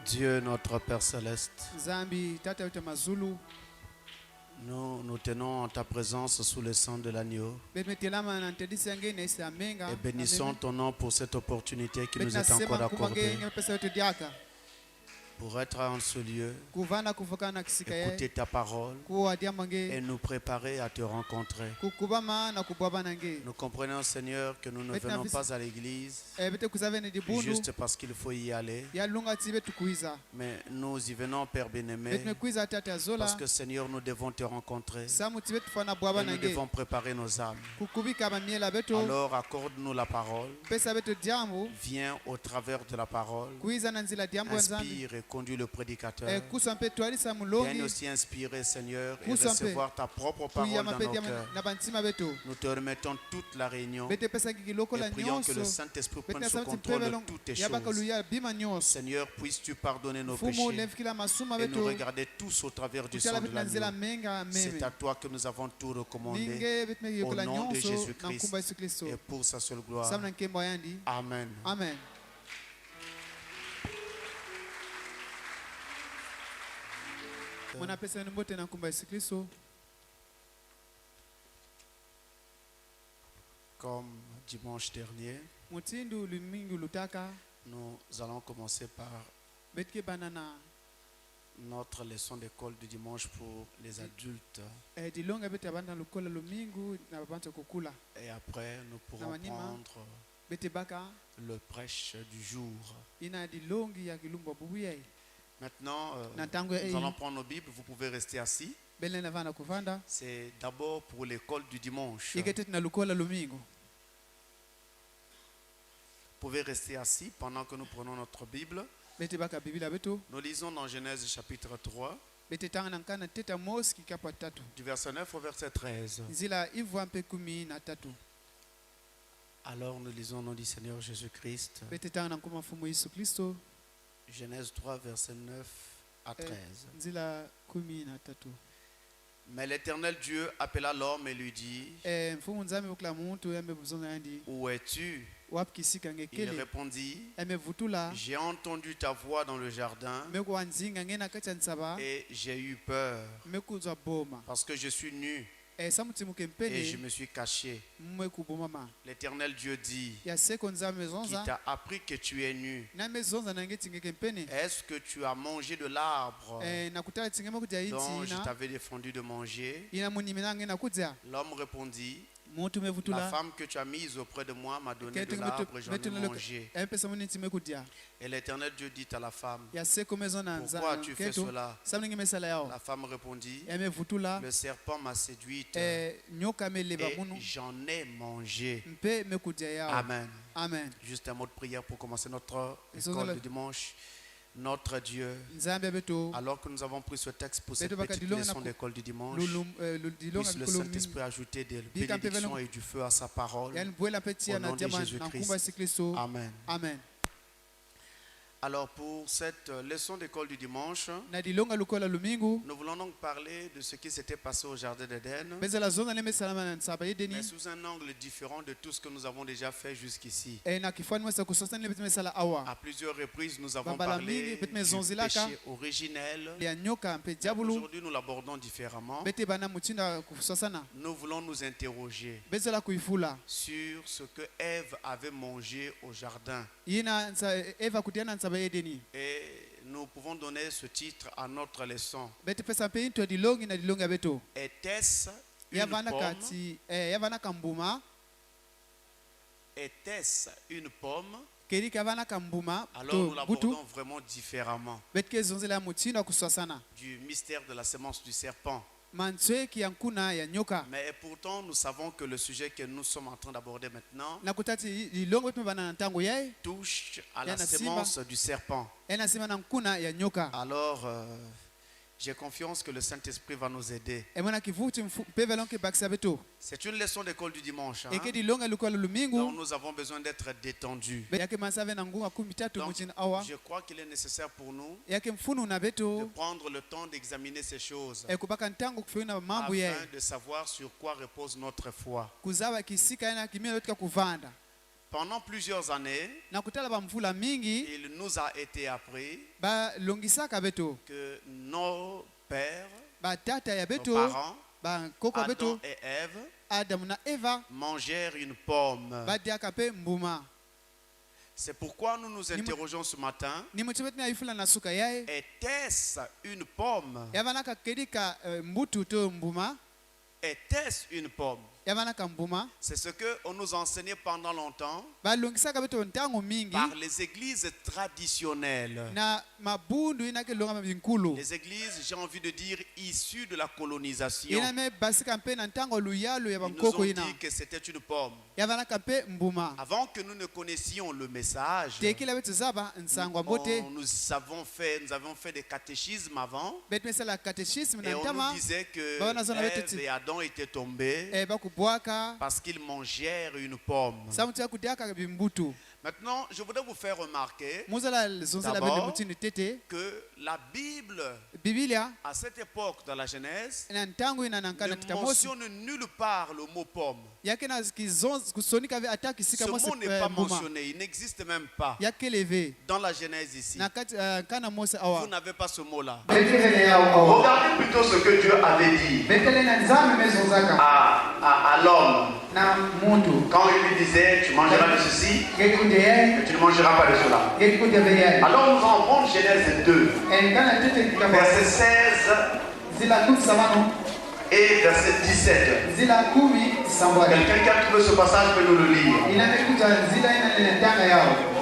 Dieu notre Père Céleste, Zambi tata yote mazulu nous tenons en ta présence sous le sang de l'agneau bemetelama na ntedisi yange na isi amenga et bénissons ton nom pour cette opportunité qui nous betina est encore sema accordée kumange pesa yote diaka pour être en ce lieu, kuvana kufukana kisika ye écouter ta parole kuwa diamange et nous préparer à te rencontrer. kukubama na kubwaba nange Nous comprenons, Seigneur, que nous ne venons pas à l'église bete kuzavene dibundu juste parce qu'il faut y aller, ya lunga tibe tukuiza mais nous y venons, Père bien-aimé, betime kuiza tata zola parce que, Seigneur, nous devons te rencontrer samu tibe tufana bwaba et nous nange devons préparer nos âmes. kukubika mamiela beto Alors, accorde-nous la parole. pesa beto diambo Viens au travers de la parole. kuiza na nzila diambo nzambi Inspire et conduis le prédicateur. kusa mpe twalisa Viens mulongi aussi inspirer, Seigneur, et Kusa mpe. recevoir ta propre parole kuya dans mape nos cœurs. na bantima beto Nous te remettons toute la réunion bete pesa kikiloko la et prions que le nyonso Saint-Esprit bete prenne na sous sauti contrôle de mpebelo toutes les yabaka choses. luya bima nyonso Seigneur, puisses-tu pardonner nos fumu péchés lemfikila masuma et nous beto regarder tous au travers du kutala sang de bete na nzela l'agneau. menga C'est meme à toi que nous avons tout recommandé ninge bete au yokola nom de nyonso Jésus-Christ na nkumba Yesu Kristo et pour sa seule gloire. samna nkembo yandi Amen. amen mwana pesa ni mbote na nkumba Yesu Kristo Comme dimanche dernier, mutindu lumingi lutaka nous allons commencer par betike banana notre leçon d'école du dimanche pour les adultes. dilonga bete abanda lukola lumingu na babantu kokula Et après, nous pourrons Namanima. prendre bete baka le prêche du jour. ina dilongi ya kilumba bubuye Maintenant, na tango nous allons prendre nos Bibles. Vous pouvez rester assis. bele na vana kuvanda C'est d'abord pour l'école du dimanche. ikete na lukola lumingu Vous pouvez rester assis pendant que nous prenons notre Bible. bete baka bibila beto Nous lisons dans Genèse chapitre 3, bete tanga na nkana teta mosi kikapa tatu du verset 9 au verset 13. nzila ivwa mpe 13 Alors nous lisons au nom du Seigneur Jésus-Christ. bete tanga na nkuma mfumu Yesu Kristo Genèse 3, verset 9 à 13. nzila 13 Mais l'Éternel Dieu appela l'homme et lui dit, mfumu nzambe bukula muntu yambe buzonga yandi où es-tu? wapi kisika Il ngekele répondit, vutula j'ai entendu ta voix dans le jardin mekuwa nzinga ngena kati ya nsaba et j'ai eu peur mekuzwa boma parce que je suis nu samutimuke et je mpene me suis caché. mwekubomama L'Éternel Dieu dit, ya seko nzambe qui mezonza t'a appris que tu es nu? na mezonza nange tingeke mpene Est-ce que tu as mangé de l'arbre nakutala tingema kudya dont inti je t'avais défendu de manger? ina munimi nange nakudya L'homme répondit, muntu la mevutula femme que tu as mise auprès de moi m'a donné de l'arbre et j'en ai mangé. empesa muniti mekudya Et l'Éternel Dieu dit à la femme, ya seko mezona pourquoi as-tu fait cela? samningi mesala yao La femme répondit, emevutula le serpent m'a séduite nyoka meleba et munu j'en ai mangé. mpe mekudya yao Amen. amen Juste un mot de prière pour commencer notre Ils ont école le- du dimanche. Notre Dieu, nzambe beto alors que nous avons pris ce texte pour cette Beto baka petite dilonga leçon na ku- d'école du dimanche, dilonga puisse le likolo Saint-Esprit ajouter des Bika mpe bénédictions velo- et du feu à sa parole. yani bwela mpe tia Au na nom de diama na Jésus-Christ. nkumba Yesu Kristo Amen. amen Alors pour cette leçon d'école du dimanche, na dilonga lukola lumingu nous voulons donc parler de ce qui s'était passé au Jardin d'Éden, bezala zonga lemesalama na nsaba mais yedeni sous un angle différent de tout ce que nous avons déjà fait jusqu'ici. na kifani mwesa kusosani le betimesala awa À plusieurs reprises, nous avons Bambala parlé mingi, du betime zonzilaka. péché originel. ya nyoka mpe diabulu Aujourd'hui, nous l'abordons différemment. bete bana mutinda kusosana Nous voulons nous interroger bezala kuifula sur ce que Ève avait mangé au jardin. yina eva kutia na nsaba yedeni Et nous pouvons donner ce titre à notre leçon. bete pesa mpe into dilongi na dilongi ya beto Était-ce une yavana pomme? kati yavana kambuma Était-ce une pomme? keri kavana kambuma Alors nous to l'abordons butu vraiment différemment. betike zonzela mutinda kusosana Du mystère de la semence du serpent. mansweki ya nkuna ya nyoka Mais pourtant, nous savons que le sujet que nous sommes en train d'aborder maintenant na kutati dilongo betume bana na ntango yaye touche à la Yana semence du serpent. ena sima na nkuna ya nyoka Alors, j'ai confiance que le Saint-Esprit va nous aider. emona kivuti mpe velonke bakisa beto C'est une leçon d'école du dimanche. eke Hein? dilonga lukola Donc lumingu nous avons besoin d'être détendus. yake masave na ngunga 13 Donc, muchini awa je crois qu'il est nécessaire pour nous yake mfunu na de beto prendre le temps d'examiner ces choses kubaka ntango kufuna mambo yaye afin de savoir sur quoi repose notre foi. kuzawa kisika yana kimia yotika kuvanda pendant plusieurs années, na kutala ba mvula mingi il nous a été appris ba longisaka beto que nos pères, ba tata ya nos beto parents, ba koko Adam beto et Ève, Adam na Eva mangèrent une pomme. ba diaka pe mbuma. C'est pourquoi nous nous interrogeons ce matin. Ni mutibeti na ifula na suka yae Était-ce une pomme? yavanaka kedika mbutu to mbuma Était-ce une pomme? yavanaka mbuma C'est ce qu'on nous enseignait pendant longtemps ba longisaka beto ntango mingi par les églises traditionnelles. na mabundu inake longa binkulu Les églises, j'ai envie de dire, issues de la colonisation. ina me basika mpe na ntango luyalo ya Ils nous ont bankoko ina dit que c'était une pomme. yavanaka mpe mbuma Avant que nous ne connaissions le message, tekila betu zaba nsango mbote nous avons fait des catéchismes avant. betu mesala catéchisme Et na on ntama nous disait que Baba nazona Ève beteti. et Adam étaient tombés bakubwaka parce qu'ils mangèrent une pomme. samuti ya kudiaka bimbutu Maintenant, je voudrais vous faire remarquer muzala zonzela D'abord, bende mutini tete que la Bible, bibilia à cette époque dans la Genèse, na ntango ina nankana ne titamosi mentionne nulle part le mot pomme. yake na kusonika ve ataki Ce sika mose mot n'est pas mbuma mentionné, il n'existe même pas yake leve dans la Genèse ici. na kati kana mose Vous awa n'avez pas ce mot-là. Regardez plutôt ce que Dieu avait dit à l'homme quand il lui disait tu mangeras de ceci et tu ne mangeras pas de cela. Alors nous allons prendre Genèse 2, verset 16 et verset 17. Quelqu'un qui a trouvé ce passage peut nous le lire.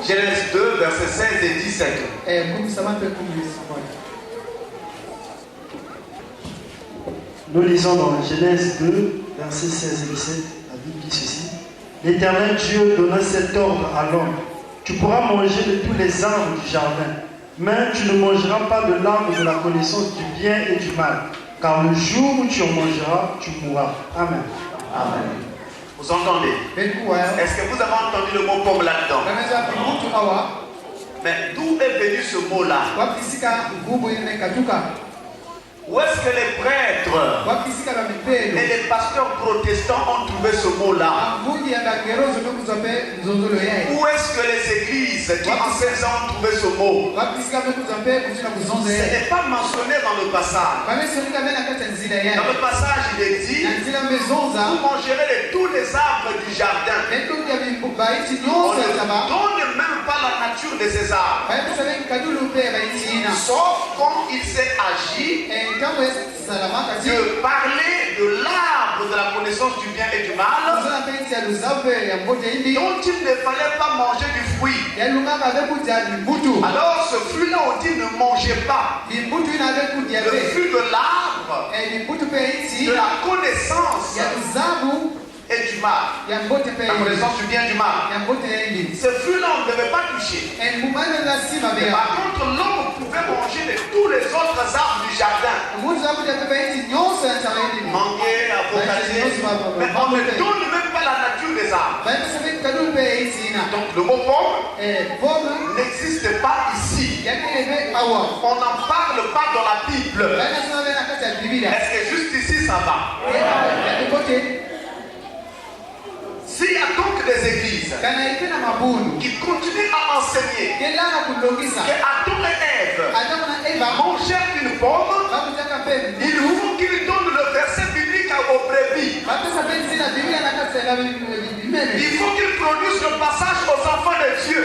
Genèse 2, verset 16 et 17. Nous lisons dans Genèse 2, versets 16 et 17, la Bible dit ceci. L'Éternel Dieu donna cet ordre à l'homme. Tu pourras manger de tous les arbres du jardin, mais tu ne mangeras pas de l'arbre de la connaissance du bien et du mal, car le jour où tu en mangeras, tu mourras. Amen. Amen. Vous entendez? Est-ce que vous avez entendu le mot pomme là-dedans? Mais d'où est venu ce mot-là? Où est-ce que les prêtres et les pasteurs protestants ont trouvé ce mot-là? Où est-ce que les églises qui enseignent ça ont trouvé ce mot? Ce n'est pas mentionné dans le passage. Dans le passage, il est dit vous mangerez de tous les arbres du jardin. On ne donne même pas la nature de ces arbres. Sauf quand il s'est agi de parler de l'arbre de la connaissance du bien et du mal, dont il ne fallait pas manger du fruit. Alors ce fruit-là, on dit ne mangez pas. Le fruit de l'arbre, de la connaissance et du mal. La connaissance du bien et du mal. Ce fruit-là, on ne devait pas toucher. Mais par contre, l'homme pouvait manger de tous les autres arbres du jardin. Manguer, avocatier. Mais on ne donne même pas la nature des arbres. Donc le mot pomme n'existe pas ici. On n'en parle pas dans la Bible. Est-ce que juste ici ça va? S'il y a donc des églises qui continuent à enseigner que Adam et Ève mangèrent une pomme, il faut qu'ils donnent le verset biblique aux brebis. Il faut qu'ils produisent le passage aux enfants de Dieu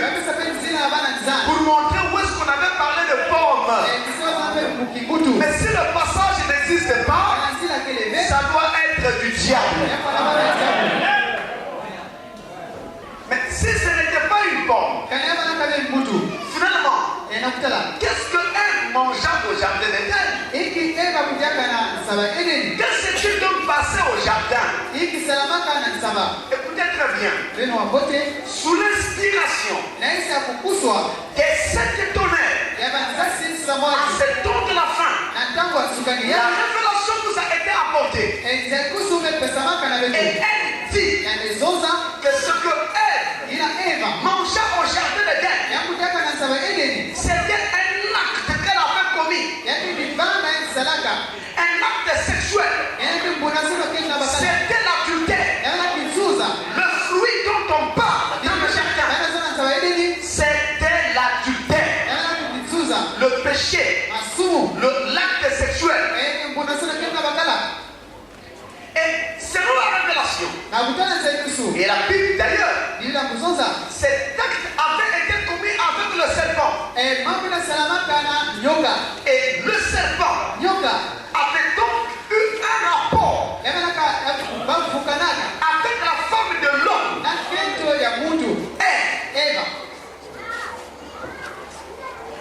pour montrer où est-ce qu'on avait parlé de pomme. Mais si le passage n'existe pas, ça doit être du diable. Mais si ce n'était pas une pomme, finalement, qu'est-ce que Ève mangea au jardin d'Éden? Qu'est-ce qui s'est donc passé au jardin? Écoutez très bien. Sous l'inspiration des 7 tonnerres, à cette temps de la fin, la révélation nous a été apportée. Et elle dit que ce que Ève mangea au jardin d'Éden, c'était un acte qu'elle avait commis. Un acte sexuel. C'était l'adultère. Le fruit dont on parle dans le jardin l'acte sexuel. Et selon la révélation, et la Bible d'ailleurs, cet acte avait été commis avec le serpent. Et le serpent avait donc eu un rapport avec la femme de l'homme.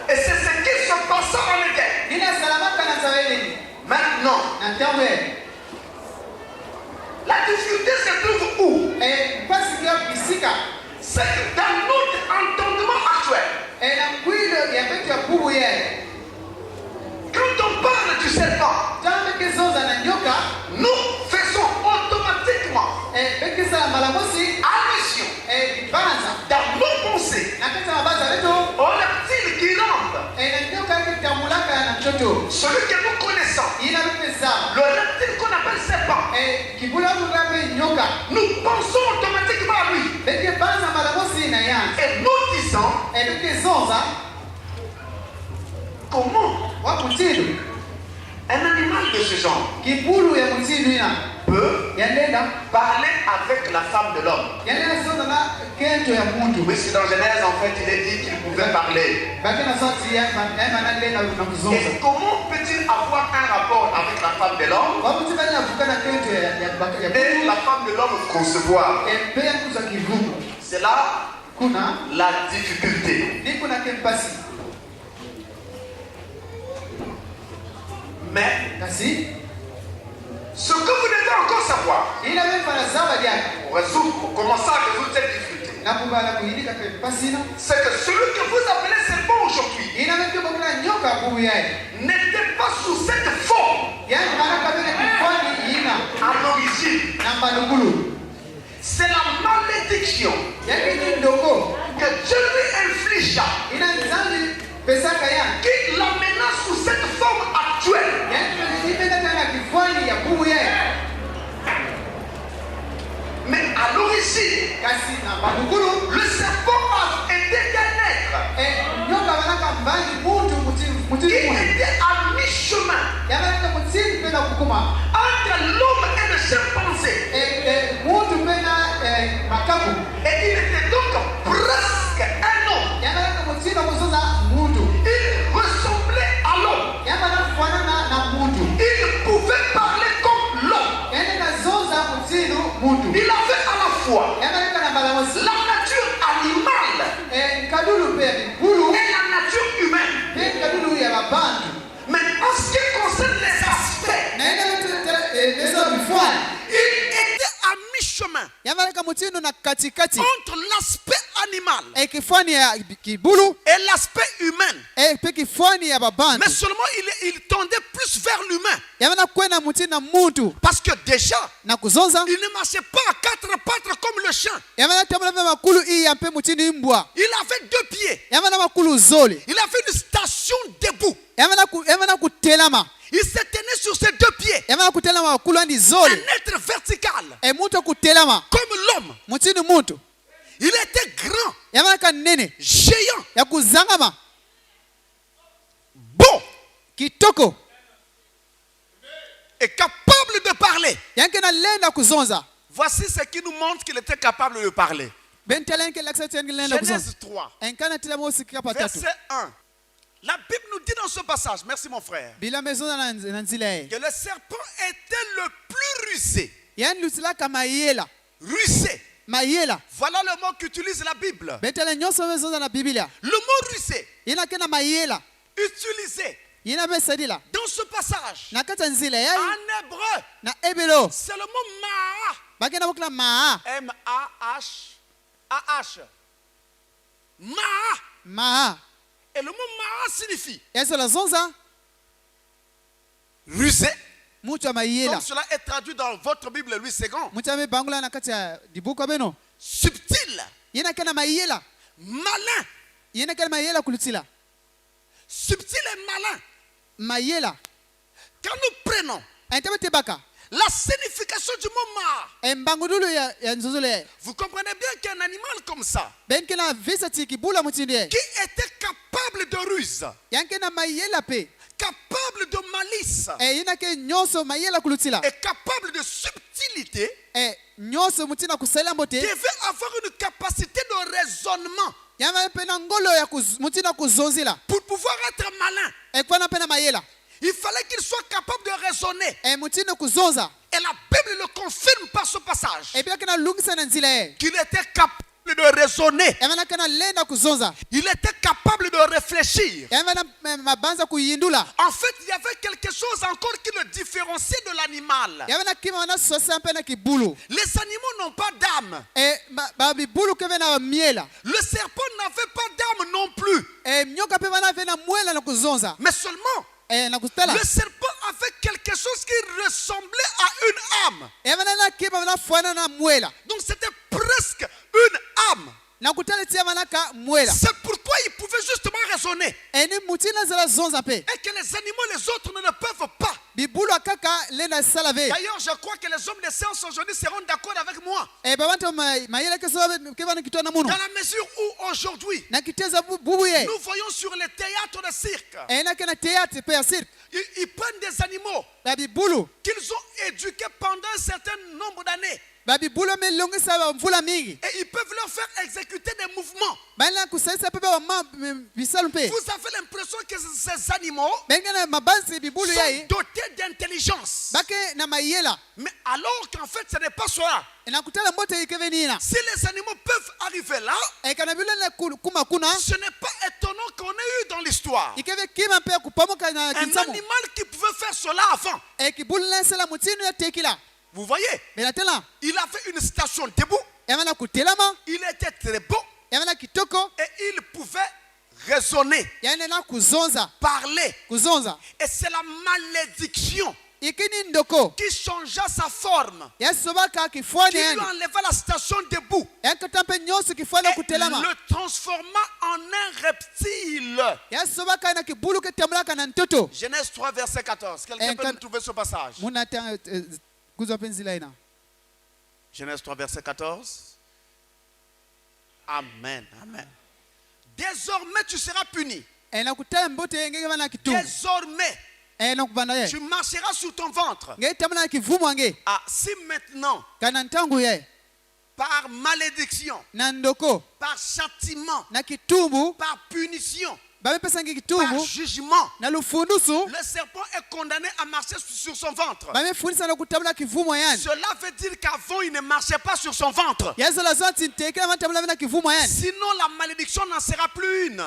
Et c'est ce qui se passa en Éden. Maintenant, la difficulté se trouve où? C'est que dans notre entendement actuel, quand on parle du serpent, nous faisons automatiquement allusion dans nos pensées au reptile qui rampe, celui que nous connaissons, le reptile qu'on appelle serpent. Nous pensons automatiquement à lui. Et nous disons, comment un animal de ce genre peut parler avec la femme de l'homme? Oui, c'est dans Genèse, en fait, il est dit qu'il pouvait parler. Et comment peut-il avoir un rapport avec la femme de l'homme et la femme de l'homme concevoir? C'est là la difficulté. Mais ce que vous devez encore savoir pour commencer à résoudre cette difficulté, c'est que celui que vous appelez serpent aujourd'hui n'était pas sous cette forme à l'origine. C'est la malédiction que Dieu lui infligea qui l'amena sous cette forme actuelle. Mais à l'origine, le serpent a été un être qui était à mi-chemin entre l'homme et le chimpanzé. Et il était donc presque un homme. Il ressemblait à l'homme. Il pouvait parler comme l'homme. Il avait à la fois la nature animale et la nature humaine. Mais en ce qui concerne les aspects, il était à mi-chemin entre l'aspect animal et l'aspect humain. Mais seulement il tendait plus vers l'humain. Parce que déjà, il ne marchait pas à quatre pattes comme le chien. Il avait deux pieds. Il avait une station debout. Il se tenait sur ses deux pieds. Un être vertical. Comme l'homme. Il était grand. Géant. Beau. Et capable de parler. Voici ce qui nous montre qu'il était capable de parler. Genèse 3, verset 1. La Bible nous dit dans ce passage, merci mon frère, que le serpent était le plus rusé. Rusé. Voilà le mot qu'utilise la Bible. Le mot rusé, utilisé dans ce passage, en hébreu, c'est le mot Ma'a. M-A-H. Ma'a. Et le mot Ma'a signifie rusé. Comme cela est traduit dans votre Bible, Louis II. Subtil. Malin. Subtil et malin. Quand nous prenons la signification du mot Ma'a, vous comprenez bien qu'un animal comme ça, qui était capable de ruse, capable malice, inake nyonso mayela kulutila est capable de subtilité, nyonso mutina kusalela mbote devait avoir une capacité de raisonnement yama pena ngolo ya mutina kuzonzila pour pouvoir être malin. ekwana pena mayela Il fallait qu'il soit capable de raisonner. mutina kuzonza Et la Bible le confirme par ce passage. bila kana lungisa na nzila Qu'il était capable de raisonner. yama kana lenda kuzonza Il était capable de réfléchir. yama mabanza kuyindula En fait, il y avait quelque chose encore qui le différenciait de l'animal. yama kima wana sosa pena kibulu Les animaux n'ont pas d'âme. ba bibulu keve na miela Le serpent n'avait pas d'âme non plus. nyoka pe wana vena mwela na kuzonza Mais seulement, na kustala le serpent avait quelque chose qui ressemblait à une âme. yama na kiba wana fwana na mwela Donc c'était presque une âme. na kutala tia wana ka mwela C'est pourquoi il pouvait justement raisonner. ni mutina zala zonza pe Et que les animaux, les autres, ne le peuvent pas. bibulu akaka lenda salave D'ailleurs, je crois que les hommes de science aujourd'hui seront d'accord avec moi. babantu mayela ke sobe ke bana kitwa na muno Dans la mesure où aujourd'hui, na kiteza bubuye nous voyons sur les théâtres de cirque, na kana théâtre pe ya cirque ils prennent des animaux ba bibulu qu'ils ont éduqués pendant un certain nombre d'années. ba bibulu melongisa mvula mingi Et ils peuvent leur faire exécuter des mouvements. bana kusaisa pepe wa bisalu pe Vous avez l'impression que ces animaux bengana mabansi bibulu sont yai dotés d'intelligence. bake na mayela Mais alors qu'en fait, ce n'est pas cela. na kutala mbote ikeve nina Si les animaux peuvent arriver là, kana bila na kuma kuna ce n'est pas étonnant qu'on ait eu dans l'histoire ikeve kima pe kupamoka na un kinsamu animal qui pouvait faire cela avant. kibulu na sala mutinu ya tekila Vous voyez, benatela il avait une station debout, yamana kutelama il était très beau yamana kitoko et il pouvait raisonner, yana na kuzonza parler. kuzonza Et c'est la malédiction ikini ndoko qui changea sa forme, yasobaka qui kifwani lui yani enleva la station debout yakatampe nyonso kifwani et kutelama le transforma en un reptile. yasobaka na kibulu ketambulaka na ntoto Genèse 3, verset 14. Quelqu'un peut nous trouver ce passage? muna kuzwa penzila ina Genèse 3, verset 14. Amen. Amen. Désormais, tu seras puni. na kutala mbote ngeke bana kitungu Désormais, na kubanda ye tu marcheras sur ton ventre. ngeke tambula na kivumu wange Ah, si maintenant, kana ntangu ye par malédiction, na ndoko par châtiment, na kitumbu par punition, bamepesangi par kitumbu jugement, na lufundusu le serpent est condamné à marcher sur son ventre. bamefundisa na kutambula kivumu yani Cela veut dire qu'avant, il ne marchait pas sur son ventre. yazola zonti ntekela matambula na kivumu yani Sinon, la malédiction n'en sera plus une.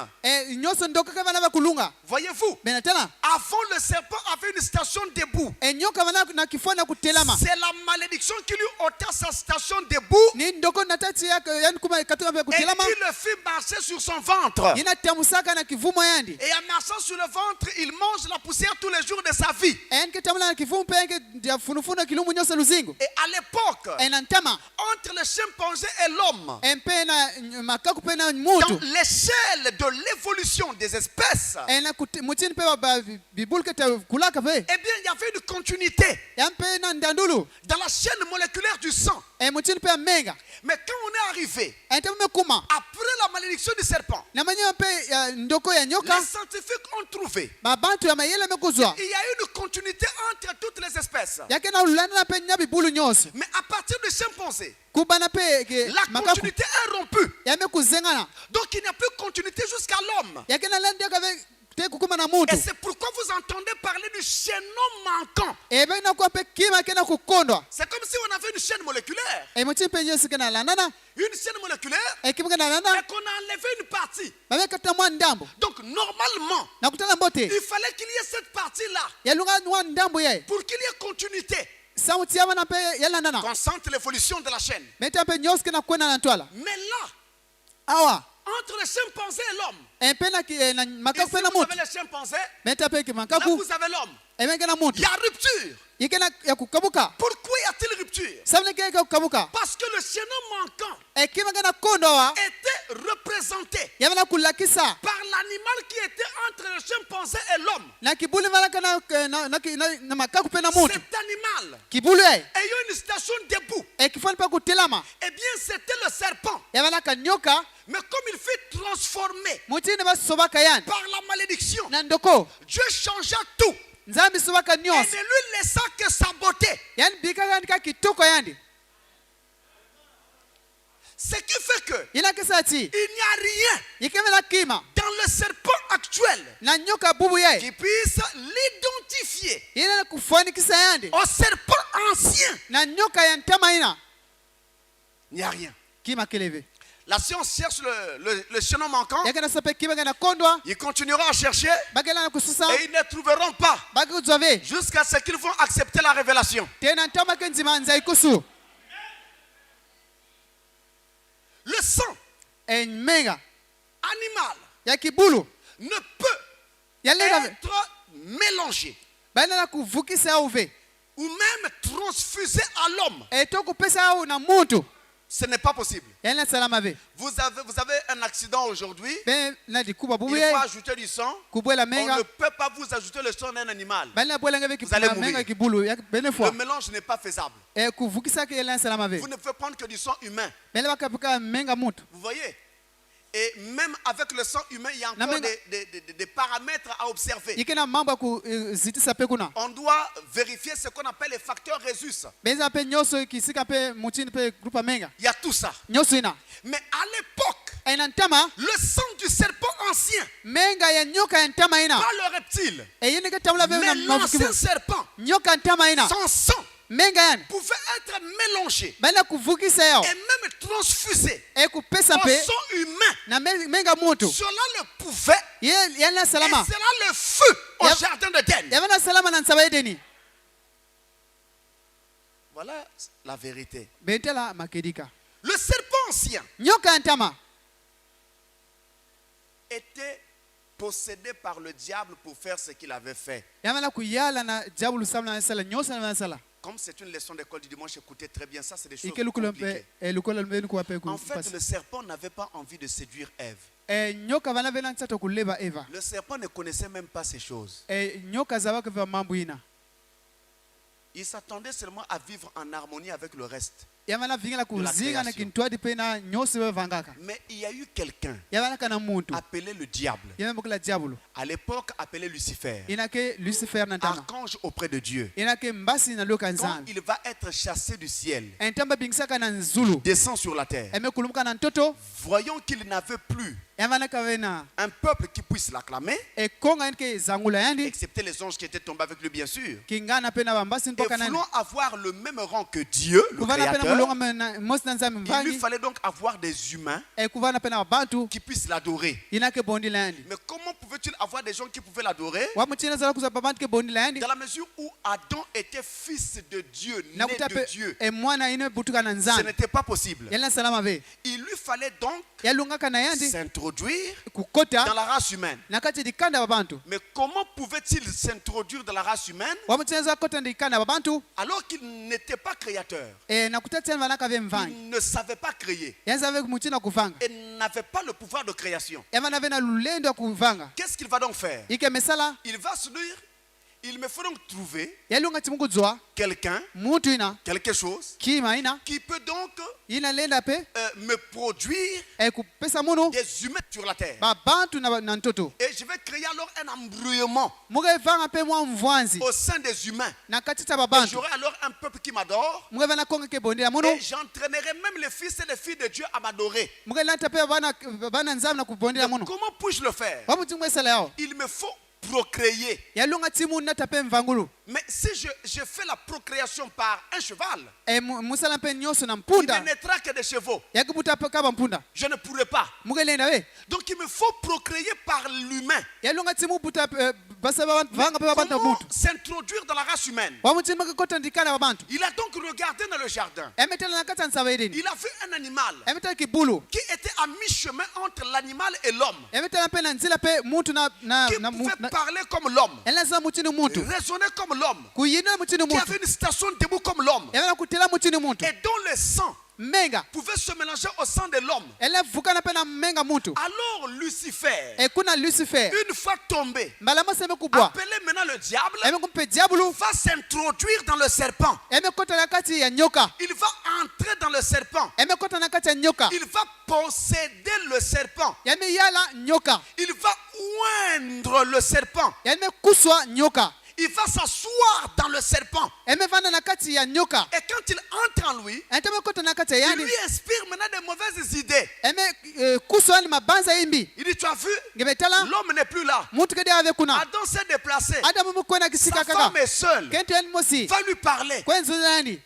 nyonso ndoko ke bana bakulunga Voyez-vous, benatela avant, le serpent avait une station debout. nyoka bana na kifua na kutelama C'est la malédiction qui lui ôta sa station debout ni ndoko na tati yake yani kuma katika pe et kutelama qui le fit marcher sur son ventre. inatamsaka na kivumu yani Et en marchant sur le ventre, il mange la poussière tous les jours de sa vie. yani ketambula na kivumu pe yanke ya funufunu kilumu nyonso luzingo Et à l'époque, na ntama entre le chimpanzé et l'homme, mpe na makaku pe na dans mutu l'échelle de l'évolution des espèces, na mutini pe bibulu keta kulaka pe eh bien, il y avait une continuité yampe na ndandulu dans la chaîne moléculaire du sang. mutini pe menga Mais quand on est arrivé, entamume kuma après la malédiction du serpent, na manyo pe ndoko ya nyoka les scientifiques ont trouvé babantu ya mayele mekuzwa il y a une continuité entre toutes les espèces. yake na ulana na pe nya bibulu nyonso Mais à partir du chimpanzé, kubana pe la makaku continuité est rompue. yamekuzengana Donc il n'y a plus de continuité jusqu'à l'homme. yake na landi yake te kukuma na Et mutu c'est pourquoi vous entendez parler du chaînon manquant. ebe na kwa pe kima kena kukondwa C'est comme si on avait une chaîne moléculaire. mutini pe nyonso kena landana Une chaîne moléculaire kima kena et landana qu'on a enlevé une partie. bamekata mwa ndambo Donc normalement, na kutala mbote il fallait qu'il y ait cette partie-là yalunga mwa ndambo ye pour qu'il y ait continuité. sauti yama na pe yalandana Qu'on sente l'évolution de la chaîne. meta pe nyonso kena kwena na ntwala Mais là, awa entre le chimpanzé et l'homme, mpe na ici makaku pe na vous mutu avez le chimpanzé, meta pe ki là makaku vous avez l'homme. emeke na Il mutu y a rupture. ikena ya kukabuka Pourquoi y a-t-il rupture? sabne ke kukabuka Parce que le chaînon manquant kima kena kondwa était représenté yama na kulakisa par l'animal qui était entre le chimpanzé et l'homme. na kibuli malaka na makaku pe na mutu Cet animal kibulu ye ayant une station debout, kifani pa kutelama eh bien c'était le serpent. yama na kanyoka Mais comme il fut transformé mutini basobaka yani par la malédiction, na ndoko Dieu changea tout. nzambe subaka et ne nyonso lui laissant que sa beauté. yani bikakandika kitoko yandi Ce qui fait que inakisa ti il n'y a rien ikemela kima dans le serpent actuel na nyoka bubu ye qui puisse l'identifier ina kufanikisa yandi au serpent ancien. na nyoka ya ntama ina Il n'y a rien. kima keleve La science cherche le chaînon manquant. yakana sape kima gana kondwa Ils continueront à chercher bagela na kususa et ils ne trouveront pas baguzove jusqu'à ce qu'ils vont accepter la révélation. tena ntama kenzima nza ikusu Le sang enmenga animal ya kibulu ne peut yalega être mélangé bana na kuvukisa uve ou même transfusé à l'homme. eto pesa au na muntu Ce n'est pas possible. yana salama ve Vous avez un accident aujourd'hui. ben na dikuba bubu Il ye faut ajouter du sang. kubwela On menga ne peut pas vous ajouter le sang d'un animal. bana bwela ngave Vous allez kipula mourir. menga kibulu ya bene Le fois mélange n'est pas faisable. kuvukisa ke yana salama ve Vous ne pouvez prendre que du sang humain. bele bakapika menga muntu Vous voyez? Et même avec le sang humain, il y a Na encore menga- des paramètres à observer. ikena mambo ya kuzitisa pe kuna On doit vérifier ce qu'on appelle les facteurs résus. benza pe nyoso kisika pe mutini pe grupa menga Il y a tout ça. nyoso ina Mais à l'époque, ina ntama le sang du serpent ancien, menga ya nyoka ya ntama ina pas le reptile, eyine ke tamula ve na mais l'ancien mafukibu serpent, nyoka ntama ina son sang menga yani pouvait être mélangé bana kuvukisa yao et même transfusé kupesa au pe sang humain. na menga muntu Cela le pouvait. yana Et salama sera le feu au Yep. jardin d'Éden. yabana salama na nsaba edeni Voilà la vérité. betela makedika Le serpent ancien nyoka ya ntama était possédé par le diable pour faire ce qu'il avait fait. yamana kuyala na jabulu samla na sala nyosa na sala Comme c'est une leçon d'école du dimanche, écoutez très bien, ça c'est des choses ike lukula compliquées. mpe lukula mbeni kuwa pe En fait, le serpent n'avait pas envie de séduire Ève. nyoka vana vena nsato kuleba eva Le serpent ne connaissait même pas ces choses. nyoka zabaka vya mambo ina Il s'attendait seulement à vivre en harmonie avec le reste. yamana vingela kuzinga na création. kintwadi pe na nyosi we vangaka Mais il y a eu quelqu'un yamana kana muntu appelé le diable, yamembokela diabolo à l'époque appelé Lucifer, inake lucifer na ntama archange auprès de Dieu. inake mbasi na loka Quand nzambi il va être chassé du ciel, entamba bingisaka na nzulu descend sur la terre, emekulumuka na ntoto voyant qu'il n'avait plus yamana kavena un peuple qui puisse l'acclamer, ekonga yanike zangula yandi excepté les anges qui étaient tombés avec lui, bien sûr. kingana pe na bambasi Et mpoka nani voulant avoir le même rang que Dieu, le kuvana pe na Créateur, mulonga na mosi na nzambi il lui mvangi fallait donc avoir des humains kuvana pe na bantu qui puissent l'adorer. inake bondila yandi Mais comment pouvait-il avoir des gens qui pouvaient l'adorer wamuchina zala kuzapa bantu ke bondila yandi dans la mesure où Adam était fils de Dieu, né nakuta de pe Dieu? mwana ine butuka na Ce nzambi n'était pas possible. yalina salama ve Il lui fallait donc yalungaka na yandi s'introduire dans kukota la race humaine. nakati dikanda babantu Mais comment pouvait-il s'introduire dans la race humaine wamuchina za kota dikanda babantu alors qu'il n'était pas créateur? nakuta tena vanaka ve mvangi Il ne savait pas créer yanza ve muchina kuvanga et n'avait pas le pouvoir de création. yavana ve na lulendo ya kuvanga Qu'est-ce qu'il va donc faire? ike mesala Il va se dire, il me faut donc trouver yalunga chimungudzwa quelqu'un, muntu ina quelque chose, kima ina qui peut donc ina lenda pe me produire kupesa munu des humains sur la terre. babantu na ntoto Et je vais créer alors un embrouillement mugevanga pe mwa mvwanzi au sein des humains. na katita Et babantu j'aurai alors un peuple qui m'adore. mugevana konga ke bondela munu Et j'entraînerai même les fils et les filles de Dieu à m'adorer. mugelanta pe bana nzambi na kubondela Mais munu comment puis-je le faire? wamuchingwe sala yao Il me faut procréer. yalunga timu nata pe mvangulu Mais si je fais la procréation par un cheval, musala pe nyoso na il ne mpunda naîtra que des chevaux. yakibuta pe kaba mpunda Je ne pourrai pas. mugelenda we Donc il me faut procréer par l'humain. yalunga timu buta basa vanga pe babantu Comment butu s'introduire dans la race humaine? wamuchingwe ke kota ndikana babantu Il a donc regardé dans le jardin. emetela na kata nsaba edeni Il a vu un animal emetela kibulu qui était à mi-chemin entre l'animal et l'homme, emetela pe na nzila pe mutu qui pouvait parler comme l'homme, elasa muchini muntu raisonner comme l'homme, kuyina muchini qui muntu avait une station debout comme l'homme, yavana kutela muchini muntu et dont le sang menga pouvait se mélanger au sang de l'homme. ele vukana pe na menga muntu Alors Lucifer, kuna lucifer une fois tombé, mbala mose emekubwa appelé maintenant le diable, emekumpe diabulu va s'introduire dans le serpent. emekota na kati ya nyoka Il va entrer dans le serpent. emekota na kati ya nyoka Il va posséder le serpent. yameyala nyoka Il va oindre le serpent. yamekuswa nyoka il va s'asseoir dans le serpent. emevanda na kati ya nyoka Et quand il entre en lui, entemekota na kati ya il yani lui inspire maintenant des mauvaises idées. eme kuso yani mabanza imbi Il dit, tu as vu, ngebetala l'homme n'est plus là. muntu kedi ave kuna Adam s'est déplacé. adamu mukwena Sa kisika femme kaka est seule. kento yani mosi Va lui parler. kwenzu yani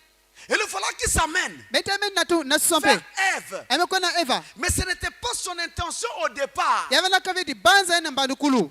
Et il fallait qu'il s'amène betame na sompe vers Ève. emekwena eva Mais ce n'était pas son intention au départ. yavana kavedi banza yani mbandukulu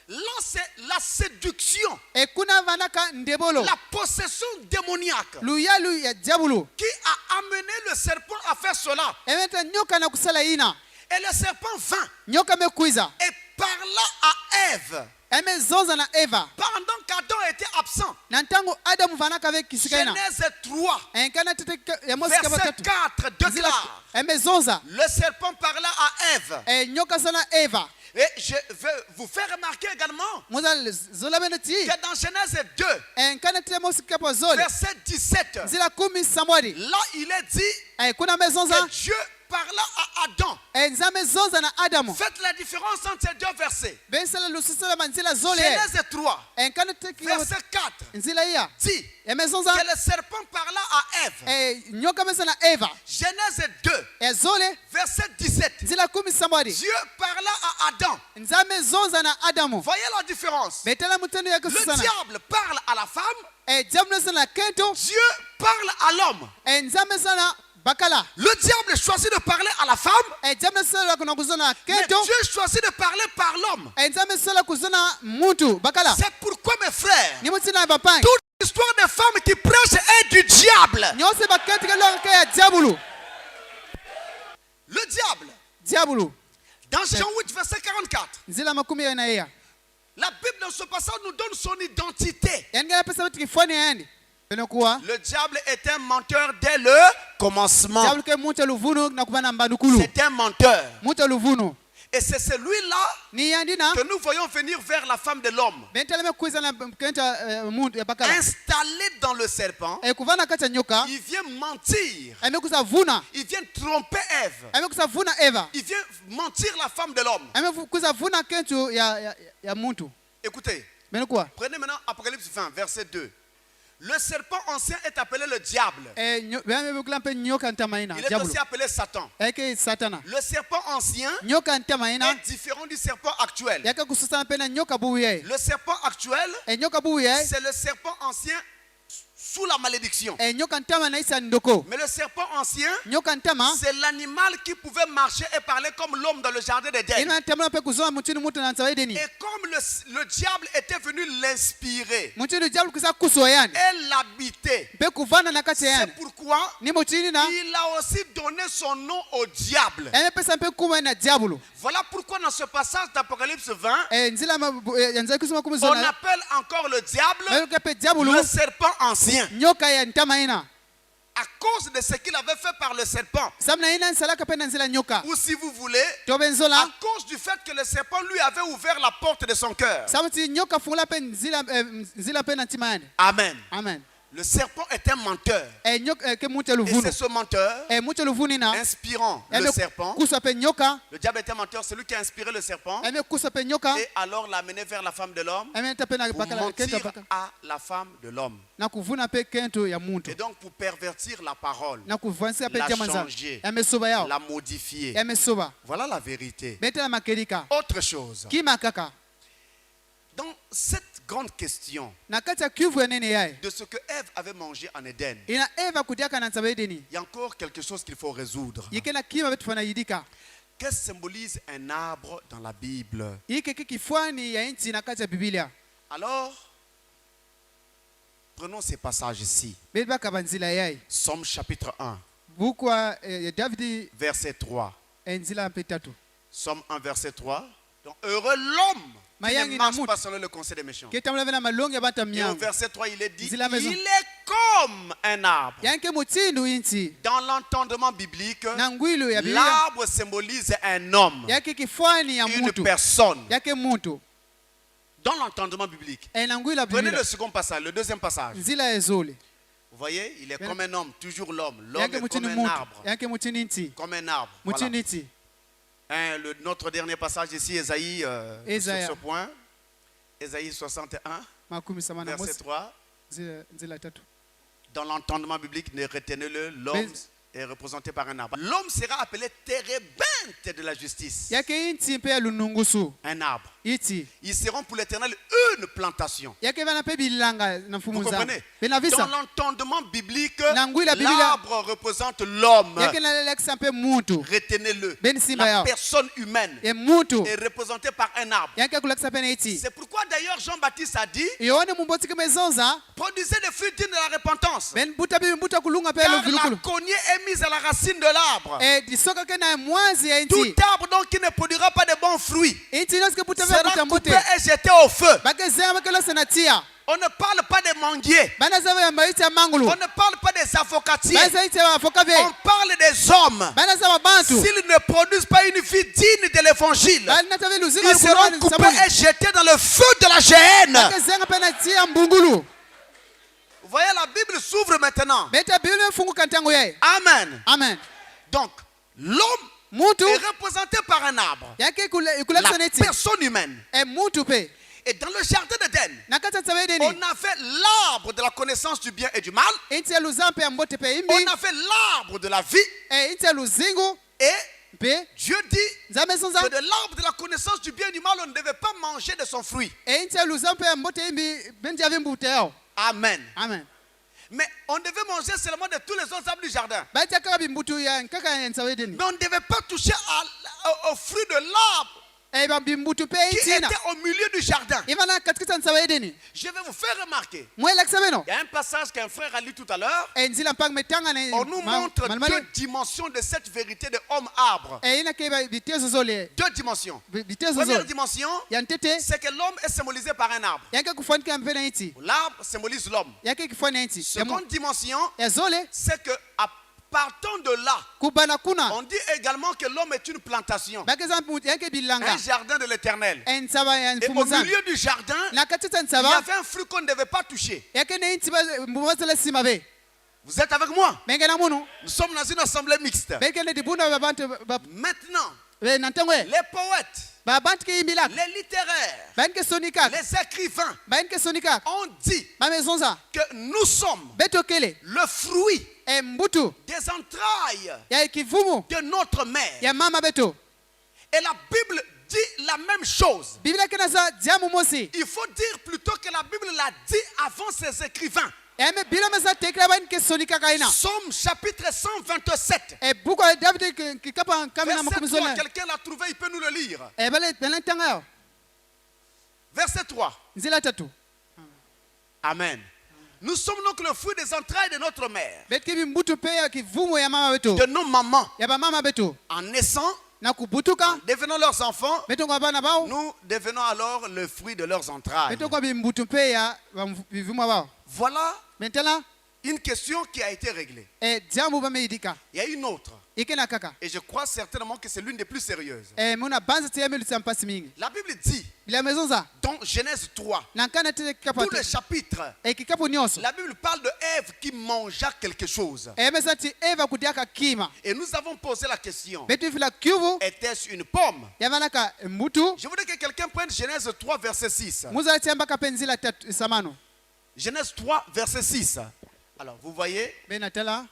Là, c'est la séduction, ekuna vanaka ndebolo la possession démoniaque luyalu ya diabulu qui a amené le serpent à faire cela. emeta nyoka na kusala ina Et le serpent vint nyoka mekwiza et parla à Ève emezonza na eva pendant qu'Adam était absent. na ntango adamu vanaka ave kisika ina Genèse 3, enkana tete ya mosi kama verset tatu 4, déclare. emezonza Le serpent parla à Ève. nyoka sana eva Et je veux vous faire remarquer également muza zola beneti que dans Genèse 2, enkana tete mosi kapo zoli verset 17, zila 10 samwadi là il est dit kuna mezonza que Dieu parla à Adam. nzambe zonza na adamu Faites la différence entre ces deux versets. bensala lususala manzila zole Genèse 3, enkana tete verset 4, nzila iya dit emezonza que le serpent parla à Ève. nyoka mesa na eva Genèse 2, ezole verset 17, nzila 10 samwadi Dieu parla à Adam. nzambe zonza na adamu Voyez la différence. betela mutendo yake Le susana diable parle à la femme, diablo sana kento Dieu parle à l'homme. nzambe sana bakala Le diable choisit de parler à la femme, diablo sana kuna kuzona mais kento Dieu choisit de parler par l'homme. nzambe sana kuzona muntu bakala C'est pourquoi, mes frères, ni mutina bapangi toute l'histoire des femmes qui prêchent est du diable. nyose bakati kalonga ya diablo Le diable, diablo dans Jean 8, verset 44, nzila makumi ya na ya la Bible dans ce passage nous donne son identité. yanga pesa mtu kifoni yani kuwa Le diable est un menteur dès le commencement. diablo ke muntu luvunu na kubana mbandukulu C'est un menteur. muntu luvunu Et c'est celui-là ni yandina que nous voyons venir vers la femme de l'homme. bentala mekuiza na kenta muntu ya bakala Installé dans le serpent, kuvana kata nyoka il vient mentir. amekuza vuna Il vient tromper Ève. amekuza vuna eva Il vient mentir la femme de l'homme. amekuza vuna kentu ya muntu Écoutez, menikuwa prenez maintenant Apocalypse 20, verset 2. Le serpent ancien est appelé le diable. bemekula mpe nyoka ntamaina Il est diablo aussi appelé Satan. eke satana Le serpent ancien nyoka ntamaina est différent du serpent actuel. yake kususana mpe na nyoka buye Le serpent actuel, nyoka buye c'est le serpent ancien sous la malédiction. nyoka ntama na isa ndoko Mais le serpent ancien, nyoka ntama c'est l'animal qui pouvait marcher et parler comme l'homme dans le jardin d'Éden. ina ntamala mpe kuzona mutini mutu na nsawa edeni Et comme le diable était venu l'inspirer mutini diablo kusa kuso yani et l'habiter, mpe kuvana na kati c'est yani pourquoi ni mutini na il a aussi donné son nom au diable. amepesa mpe kuma na diablo Voilà pourquoi dans ce passage d'Apocalypse 20, nzila yanza kusoma kumi on zona appelle encore le diable ayoka pe diablo le serpent ancien. nyoka ya ntamaina À cause de ce qu'il avait fait par le serpent. samna ina nsalaka pe na nzila nyoka Ou si vous voulez, tobe à nzola cause du fait que le serpent lui avait ouvert la porte de son cœur. samuti nyoka fungula pe nzila pe na ntima yani Amen. amen Le serpent est un menteur. nyoka ke mutu Et luvunu c'est ce menteur mutu luvuni na inspirant le serpent. kusa pe nyoka Le diable est un menteur, c'est lui qui a inspiré le serpent. kusa pe nyoka Et alors l'a amené vers la femme de l'homme ta pe na pour bakala kento mentir baka à la femme de l'homme. na kuvuna pe kento ya muntu Et donc pour pervertir la parole, na kuvanisa pe la jamanza changer, yamesoba yao la modifier. yamesoba Voilà la vérité. betela makelika Autre chose. kima kaka Dans cette grande question na kati ya kivu ya nene yaye de ce que Ève avait mangé en Éden, ina eva kudiaka na nzaba edeni il y a encore quelque chose qu'il faut résoudre. yike na kima betu fana yidika Qu'est-ce que symbolise un arbre dans la Bible? yike kifwani ya nchi na kati ya biblia Alors, prenons ces passages ici. betu bakaba nzila yaye Somme chapitre 1, buku ya davidi verset 3. nzila mpe tatu Somme 1, verset 3. Donc, heureux l'homme qui Mayangi ne na marche mutu. pas selon le conseil des méchants. ketambula vena malongi ya bata Et au mnyango verset 3, il est dit, Dis la maison. il est comme un arbre. yanke mutindu inchi Dans l'entendement biblique, na ngwilu ya biblia l'arbre symbolise un homme, yake kifwani ya une mutu personne. yake muntu Dans l'entendement biblique. na ngwilu ya Prenez biblia le second passage, le deuxième passage. nzila ya ezole Vous voyez, il est comme un homme, toujours l'homme. L'homme yake est comme mutini un mutu arbre. yake mutini nchi Comme un arbre. Voilà. mutini nchi Notre dernier passage ici, Ésaïe, sur Ésaïe. ce point. Ésaïe 61, makumi saba na verset mosi 3. nzela tatu. Dans l'entendement biblique, ne retenez-le, l'homme est représenté par un arbre. L'homme sera appelé térébinthe de la justice. Yake inti mpe ya lunungusu Un arbre. iti Ils seront pour l'Éternel une plantation. yake bana mpe bilanga na Vous mfumu za comprenez? bena Dans visa l'entendement biblique, Nangui la Biblia- l'arbre représente l'homme. yake na lelekisa mpe mutu Retenez-le. Ben simba La yao. personne humaine e mutu est représentée par un arbre. yake kulekisa mpe na iti C'est pourquoi d'ailleurs Jean-Baptiste a dit, yone mumboti keme zonza produisez des fruits dignes de la repentance. ben buta bi mbuta kulunga mpe Car lo la vilukulu cognée est mise à la racine de l'arbre. disoka ke na mwanzi ya Tout inti arbre donc qui ne produira pas de bons fruits inti noske buta mpe sera buta coupé mbote et jeté au feu. bake zema ke lo senatia On ne parle pas des manguiers. bana zema ya maiti ya mangulu On ne parle pas des avocatiers. bana iti ya foka On ve parle des hommes. bana zema bantu S'ils ne produisent pas une vie digne de l'évangile, bana tabe luzinga ils seront coupés et jetés dans le feu de la géhenne. bake zenga mpe na tia mbungulu Vous voyez, la Bible s'ouvre maintenant. beta biblia funguka ntango yaye Amen. amen Donc, l'homme mutu est représenté par un arbre. yake La kulekisa na iti personne humaine. mutu pe Et dans le jardin d'Éden, na kati ya tsabe on edeni avait l'arbre de la connaissance du bien et du mal. inti ya luza mpe ya mbote pe imbi On avait l'arbre de la vie. inti ya luzingu Et mpe Dieu dit nzambe sonza que de l'arbre de la connaissance du bien et du mal, on ne devait pas manger de son fruit. inti ya luza mpe ya mbote imbi benti ya vimbute yao Amen. amen Mais on devait manger seulement de tous les autres arbres du jardin. batia kaka bimbutu ya kaka ya tsabe edeni Mais on ne devait pas toucher au fruit de l'arbre ba bimbutu pe qui inti na était au milieu du jardin. ivana katikati ya tsabe edeni Je vais vous faire remarquer. mwelekisa beno Il y a un passage qu'un frère a lu tout à l'heure. nzila mpaka metanga na On nous montre deux dimensions de cette vérité de homme-arbre. ina ke bitezo zole Deux dimensions. bitezo Première zole dimension, ya ntete c'est que l'homme est symbolisé par un arbre. yake kufanika mpe na iti L'arbre symbolise l'homme. yake kifani na iti Seconde dimension, ya zole c'est que à partant de là, kubana kuna on dit également que l'homme est une plantation, bakeza yake bilanga un jardin de l'éternel. nsaba ya Et au mfumu zangu milieu du jardin, na katikati ya il y nsaba avait un fruit qu'on ne devait pas toucher. yake na inti mbazela sima be Vous êtes avec moi? benge na munu Nous sommes dans une assemblée mixte. beke ne dibunda babantu Maintenant, na ntango ye les poètes, babantu ke imbilaka les littéraires, banke sonika les écrivains banke sonika ont dit bamezonza que nous sommes betokele le fruit mbutu des entrailles ya kivumu de notre mère. ya mama beto Et la Bible dit la même chose. biblia ke na za diamu mosi Il faut dire plutôt que la Bible l'a dit avant ses écrivains. eme bila meza tekela banke sonika kaina Somme chapitre 127. buku ya david kikapa kami na Verset makumi 3, zole quelqu'un l'a trouvé, il peut nous le lire. bale ntanga yo Verset 3. nzila tatu Amen. Nous sommes donc le fruit des entrailles de notre mère, beti bimbutu pe ya kivumu ya mama beto de nos mamans. ya bamama beto En naissant, na kubutuka devenant leurs enfants, betongo bana bao nous devenons alors le fruit de leurs entrailles. betongo bimbutu pe ya bivumu bao Voilà maintenant une question qui a été réglée. jambo bameidika Il y a une autre, ike na kaka et je crois certainement que c'est l'une des plus sérieuses. muna banza te yamelu mpasi mingi La Bible dit, bila mezonza dans Genèse 3, na nkana te kikapa tout le chapitre, kikapu nyonso la Bible parle de Ève qui mangea quelque chose. meza ti eva kudiaka kima Et nous avons posé la question, betu fila kivu était-ce une pomme? yamanaka mbutu Je voudrais que quelqu'un prenne Genèse 3, verset 6. muzala tiambaka pe nzila tatu samano Genèse 3, verset 6. Alors, vous voyez, benatala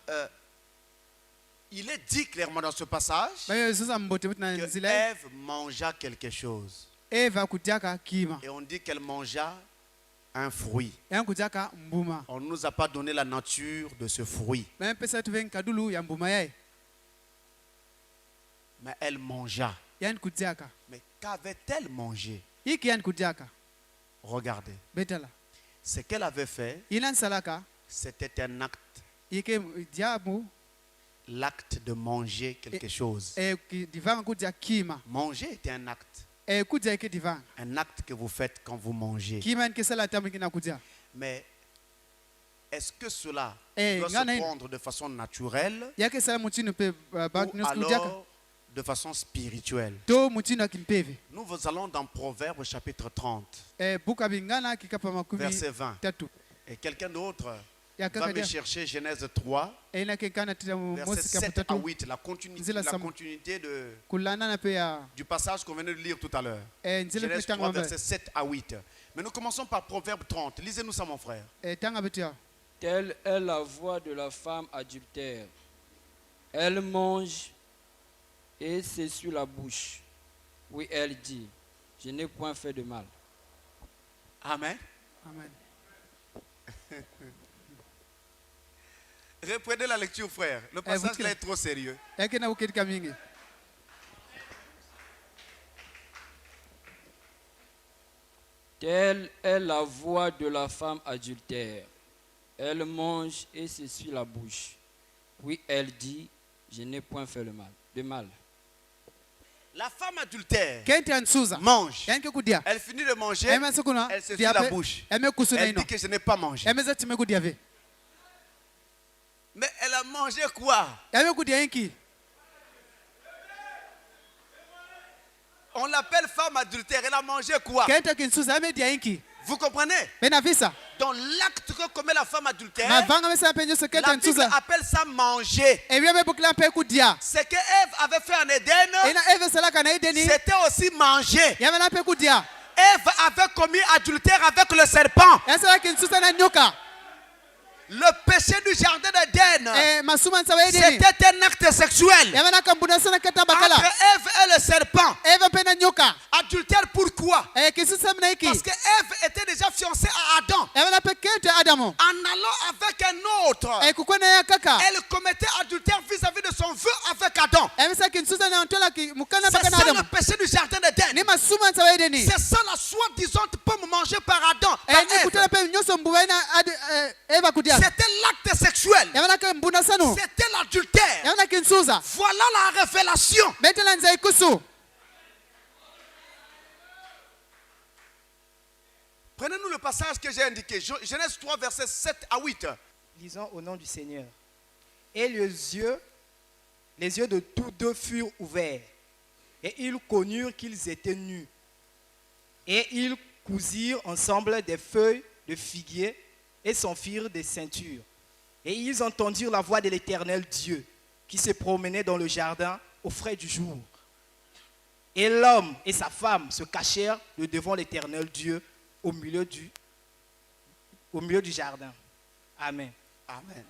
il est dit clairement dans ce passage bamezoza mbote butu na que nzila Ève mangea quelque chose. eva kudiaka kima Et on dit qu'elle mangea un fruit. yani kudiaka mbuma On ne nous a pas donné la nature de ce fruit, bamepesa tu venkadulu ya mbuma yaye mais elle mangea. yani kudiaka Mais qu'avait-elle mangé? iki yani kudiaka Regardez. betala Ce qu'elle avait fait, ina nsalaka c'était un acte, ike diamu l'acte de manger quelque chose. divanga kudia kima Manger était un acte. kudia ike divanga Un acte que vous faites quand vous mangez. kima yani kesala tamu kina kudia Mais est-ce que cela Eh, doit ngana se ini. prendre de façon naturelle yake sala mutinu pe ou kudiaka alors de façon spirituelle? to mutinu akimpeve Nous allons dans Proverbes chapitre 30, buka bingana kikapa makumi verset 20. tatu Et quelqu'un d'autre Va me chercher Genèse 3, verset 7 à 8, la continuité du passage qu'on venait de lire tout à l'heure. Genèse 3, verset 7 à 8. Mais nous commençons par Proverbe 30. Lisez-nous ça, mon frère. Telle est la voix de la femme adultère. Elle mange et s'essuie la bouche. Oui, elle dit, je n'ai point fait de mal. Amen. Amen. Reprenez la lecture, frère. Le passage là est trop sérieux. Telle est la voix de la femme adultère. Elle mange et s'essuie la bouche. Oui, elle dit, je n'ai point fait de mal. La femme adultère mange. Elle finit de manger, elle s'essuie la bouche. Elle dit que je n'ai pas mangé. Mais elle a mangé quoi? On l'appelle femme adultère. Elle a mangé quoi? Vous comprenez? Dans l'acte que commet la femme adultère, la Bible appelle ça manger. Ce que Ève avait fait en Éden, c'était aussi manger. Ève avait commis adultère avec le serpent. Le péché du jardin d'Éden, c'était un acte sexuel entre Ève et le serpent. Adultère pourquoi? Parce que Ève était déjà fiancée à Adam. En allant avec un autre, elle commettait adultère vis-à-vis de son vœu avec Adam. C'est ça le péché du jardin d'Éden. C'est ça la soi-disant pomme mangée par Adam. C'était l'acte sexuel. C'était l'adultère. Voilà la révélation. Prenez-nous le passage que j'ai indiqué. Genèse 3, versets 7 à 8. Lisons au nom du Seigneur. Et les yeux de tous deux furent ouverts. Et ils connurent qu'ils étaient nus. Et ils cousirent ensemble des feuilles de figuier et s'en firent des ceintures. Et ils entendirent la voix de l'Éternel Dieu qui se promenait dans le jardin au frais du jour. Et l'homme et sa femme se cachèrent de devant l'Éternel Dieu au milieu du jardin. Amen. Amen.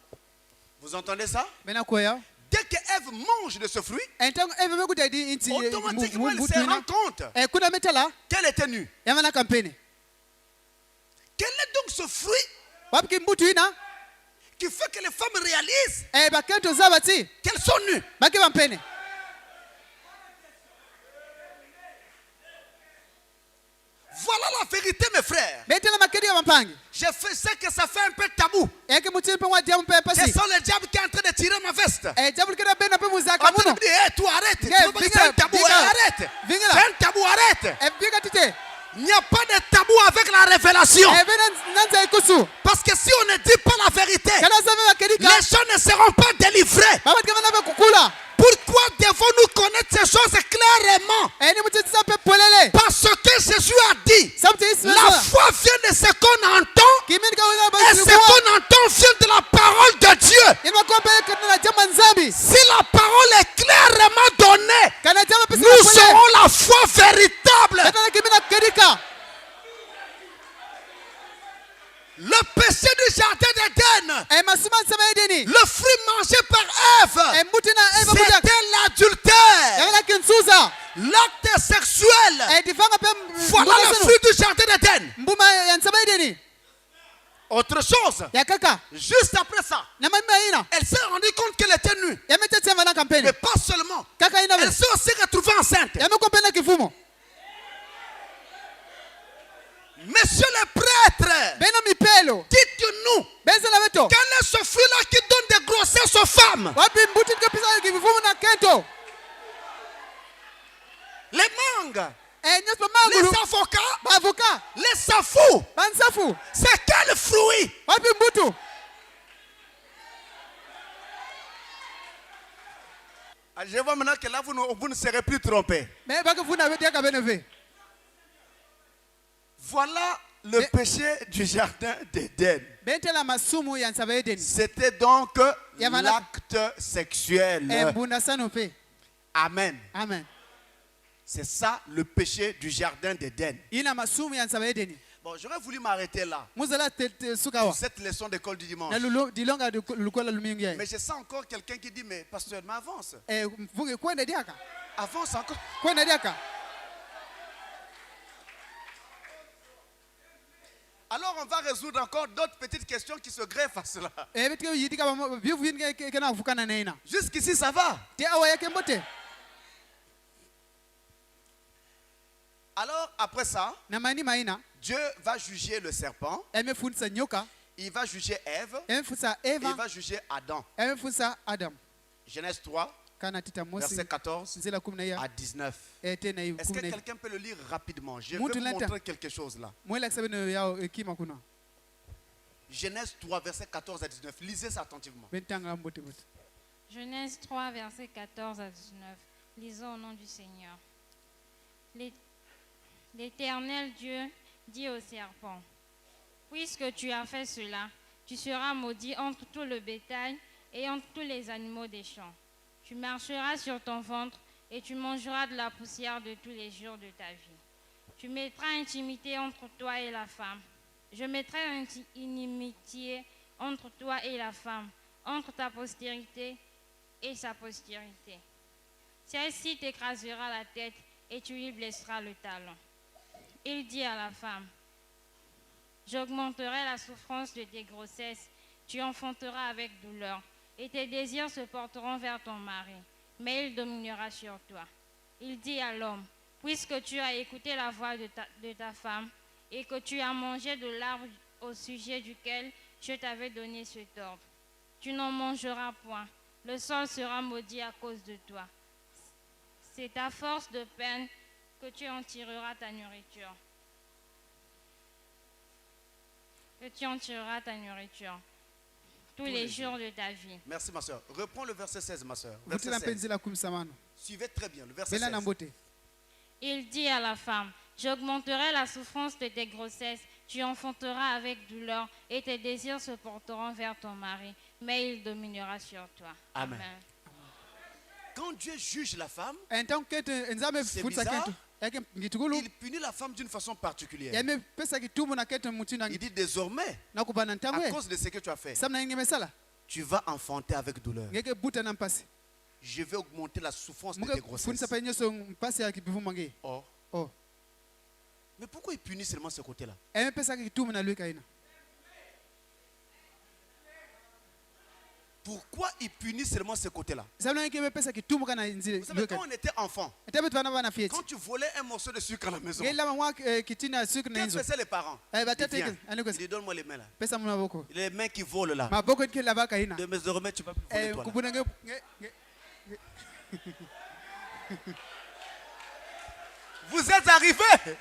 Vous entendez ça? Dès que Ève mange de ce fruit, automatiquement elle se rend compte qu'elle était nue. Quel est donc ce fruit qui fait que les femmes réalisent qu'elles sont nues? Voilà la vérité, mes frères. Je sais que ça fait un peu tabou. C'est ça le diable qui est en train de tirer ma veste. En train de dire, hey, toi arrête. C'est un tabou, arrête. C'est un tabou, arrête. Il n'y a pas de tabou avec la révélation. Parce que si on ne dit pas la vérité, les gens ne seront pas délivrés. Pourquoi devons-nous connaître ces choses clairement? Parce que Jésus a dit, la foi vient de ce qu'on entend, et ce qu'on entend vient de la parole de Dieu. Si la parole est clairement donnée, nous aurons la foi véritable. Le péché du jardin d'Éden, le fruit mangé par Ève, c'était l'adultère, l'acte sexuel. Voilà le fruit du jardin d'Éden. Autre chose, juste après ça, elle s'est rendue compte qu'elle était nue. Mais pas seulement, elle s'est aussi retrouvée enceinte. Messieurs les prêtres, dites-nous, quel est ce fruit-là qui donne des grossesses aux femmes? Les mangues, les avocats, les safous. C'est quel fruit? Je vois maintenant que là, vous ne serez plus trompés. Voilà le péché du jardin d'Éden. C'était donc l'acte sexuel. Amen. Amen. C'est ça le péché du jardin d'Éden. Bon, j'aurais voulu m'arrêter là sur cette leçon d'école du dimanche. Mais je sens encore quelqu'un qui dit, mais pasteur, mais avance. Avance encore. Alors on va résoudre encore d'autres petites questions qui se greffent à cela. Jusqu'ici ça va. Alors après ça, Dieu va juger le serpent. Il va juger Ève. Il va juger Adam. Genèse 3, verset 14 à 19. Est-ce que quelqu'un peut le lire rapidement? Je vais vous montrer quelque chose là. Genèse 3, verset 14 à 19. Lisez ça attentivement. Genèse 3, verset 14 à 19. Lisons au nom du Seigneur. L'Éternel Dieu dit au serpent, puisque tu as fait cela, tu seras maudit entre tout le bétail et entre tous les animaux des champs. Tu marcheras sur ton ventre et tu mangeras de la poussière de tous les jours de ta vie. Tu mettras intimité entre toi et la femme. Je mettrai inimitié entre toi et la femme, entre ta postérité et sa postérité. Celle-ci t'écrasera la tête et tu lui blesseras le talon. Il dit à la femme, j'augmenterai la souffrance de tes grossesses, tu enfanteras avec douleur, et tes désirs se porteront vers ton mari, mais il dominera sur toi. Il dit à l'homme, puisque tu as écouté la voix de ta femme, et que tu as mangé de l'arbre au sujet duquel je t'avais donné cet ordre, tu n'en mangeras point, le sol sera maudit à cause de toi. C'est à force de peine que tu en tireras ta nourriture. Tous les jours de ta vie. Merci ma soeur. Reprends le verset 16 ma soeur. Verset 16. Suivez très bien le verset 16. Il dit à la femme, j'augmenterai la souffrance de tes grossesses, tu enfanteras avec douleur et tes désirs se porteront vers ton mari, mais il dominera sur toi. Amen. Quand Dieu juge la femme, c'est bizarre. Il punit la femme d'une façon particulière. Il dit désormais, à cause de ce que tu as fait, tu vas enfanter avec douleur. Je vais augmenter la souffrance de tes grossesses. Oh. Mais pourquoi il punit seulement ce côté-là? Pourquoi il punit seulement ce côté-là? Vous savez, quand on était enfant, quand tu volais un morceau de sucre à la maison, que faisaient les parents? Ils disent, donne-moi les mains là. Les mains qui volent là. Désormais, tu vas plus voler toi là. Vous êtes arrivés.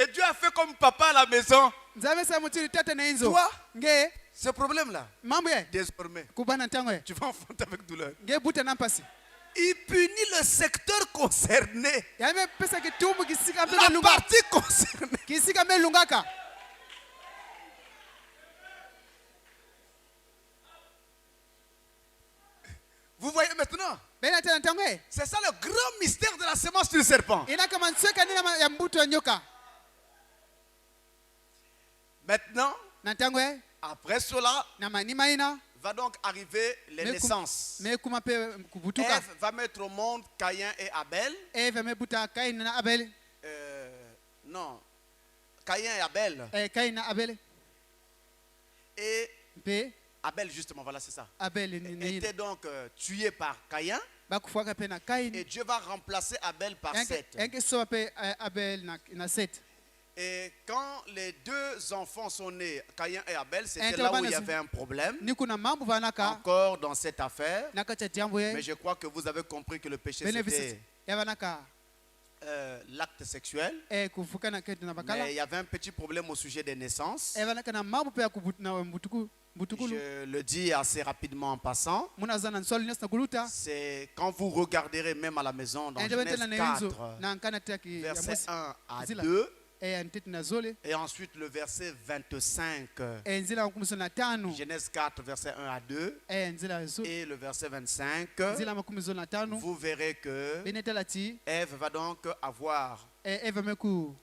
Et Dieu a fait comme papa à la maison. Toi, ce problème-là, désormais, tu vas enfanter avec douleur. Il punit le secteur concerné. La partie concernée. Vous voyez maintenant? C'est ça le grand mystère de la semence du serpent. Maintenant, après cela, va donc arriver les naissances. Ève va mettre au monde Caïn et Abel. Non, Caïn et Abel. Et Abel, justement, voilà, c'est ça. Était donc tué par Caïn. Et Dieu va remplacer Abel par Seth. Et quand les deux enfants sont nés, Caïn et Abel, c'était là où il y avait un problème. Encore dans cette affaire. Mais je crois que vous avez compris que le péché, c'était l'acte sexuel. Mais il y avait un petit problème au sujet des naissances. Je le dis assez rapidement en passant. C'est quand vous regarderez même à la maison dans Genèse 4, verset 1 à 2. Et ensuite le verset 25. Genèse 4, verset 1 à 2. Et le verset 25. Vous verrez que Ève va donc avoir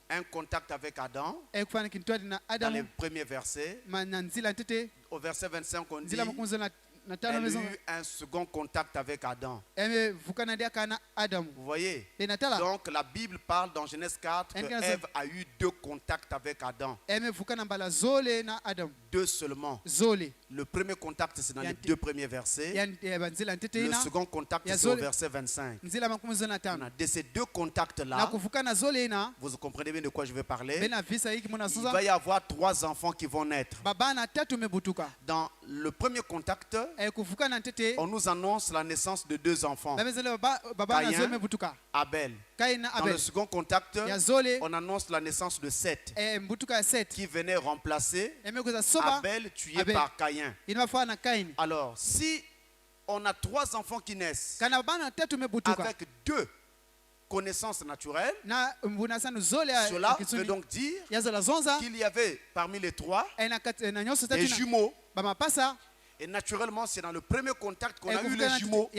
un contact avec Adam dans les premiers versets. Au verset 25, on dit elle a eu un second contact avec Adam. Vous voyez? Donc la Bible parle dans Genèse 4 que Ève a eu 2 contacts avec Adam. 2 seulement. Le premier contact, c'est dans les 2 premiers versets. Le second contact, c'est au verset 25. De ces 2 contacts-là, vous comprenez bien de quoi je vais parler. Il va y avoir 3 enfants qui vont naître. Dans le premier contact, on nous annonce la naissance de 2 enfants. Caïn, Abel. Dans le second contact, on annonce la naissance de Seth, qui venait remplacer Abel tué par Caïn. Alors, si on a 3 enfants qui naissent avec 2 connaissances naturelles, cela veut donc dire qu'il y avait parmi les 3 des jumeaux. Et naturellement, c'est dans le premier contact qu'on a eu les jumeaux,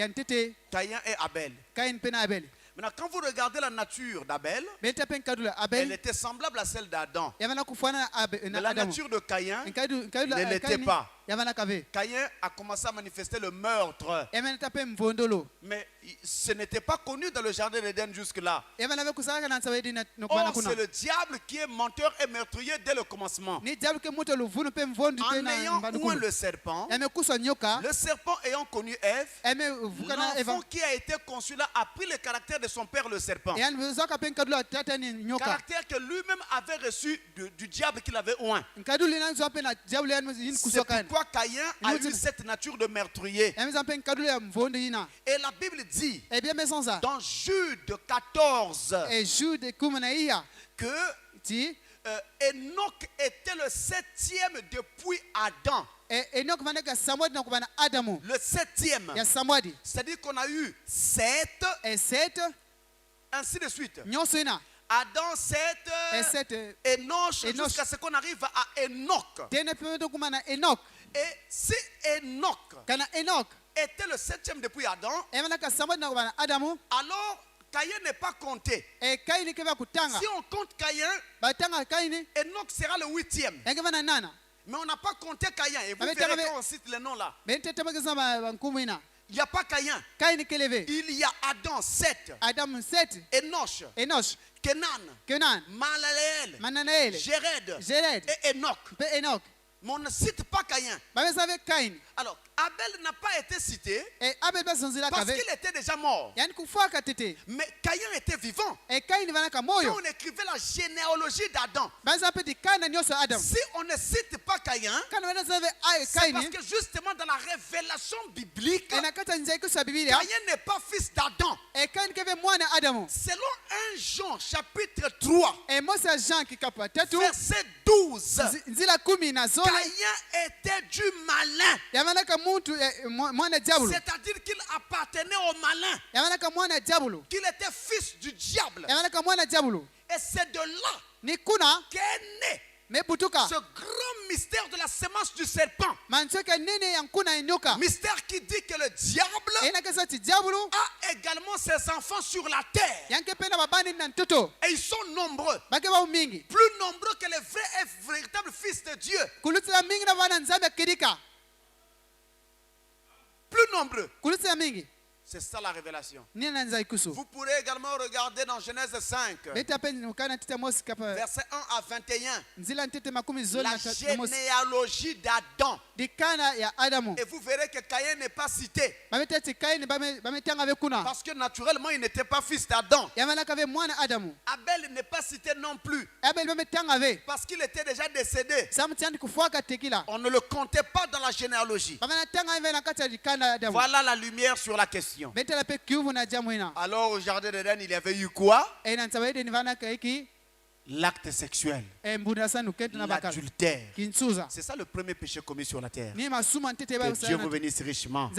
Caïn et Abel. Maintenant, quand vous regardez la nature d'Abel, elle était semblable à celle d'Adam. Mais la nature de Caïn ne l'était pas. Caïn a commencé à manifester le meurtre. Mais ce n'était pas connu dans le jardin d'Éden jusque-là. Or, c'est le diable qui est menteur et meurtrier dès le commencement. En ayant oint le serpent ayant connu Ève, l'enfant qui a été conçu là a pris le caractère de son père le serpent. Caractère que lui-même avait reçu du diable qu'il avait oint. C'est pourquoi Caïn a eu cette nature de meurtrier. Et la Bible dit dans Jude 14 que Enoch était le 7e depuis Adam. Le 7e. C'est-à-dire qu'on a eu 7, ainsi de suite. Adam, Seth, Enoch, jusqu'à ce qu'on arrive à Enoch. Et si Enoch était le 7e depuis Adam, alors Caïn n'est pas compté. Si on compte Caïn, Enoch sera le 8e. Mais on n'a pas compté Caïn. Et vous verrez quand on cite les noms là. Il n'y a pas Caïn. Il y a Adam, Seth, Enoch, Kenan, Malaleel, Jéred et Enoch. Mais on ne cite pas Caïn. Alors, Abel n'a pas été cité parce qu'il était déjà mort. Mais Caïn était vivant. Quand on écrivait la généalogie d'Adam, si on ne cite pas Caïn, c'est parce que justement dans la révélation biblique, Caïn n'est pas fils d'Adam. Selon 1 Jean chapitre 3, verset 12, Caïn était du malin. C'est-à-dire qu'il appartenait au malin, qu'il était fils du diable. Et c'est de là qu'est né ce grand mystère de la sémence du serpent. Mystère qui dit que le diable a également ses enfants sur la terre. Et ils sont nombreux. Plus nombreux que les vrais et véritables fils de Dieu. Plus nombreux. C'est ça la révélation. Vous pourrez également regarder dans Genèse 5, verset 1 à 21, la généalogie d'Adam. Et vous verrez que Caïn n'est pas cité. Parce que naturellement, il n'était pas fils d'Adam. Abel n'est pas cité non plus. Parce qu'il était déjà décédé. On ne le comptait pas dans la généalogie. Voilà la lumière sur la question. Alors au jardin d'Éden, il y avait eu quoi? l'acte sexuel, l'adultère. C'est ça le premier péché commis sur la terre. Que Dieu vous bénisse richement.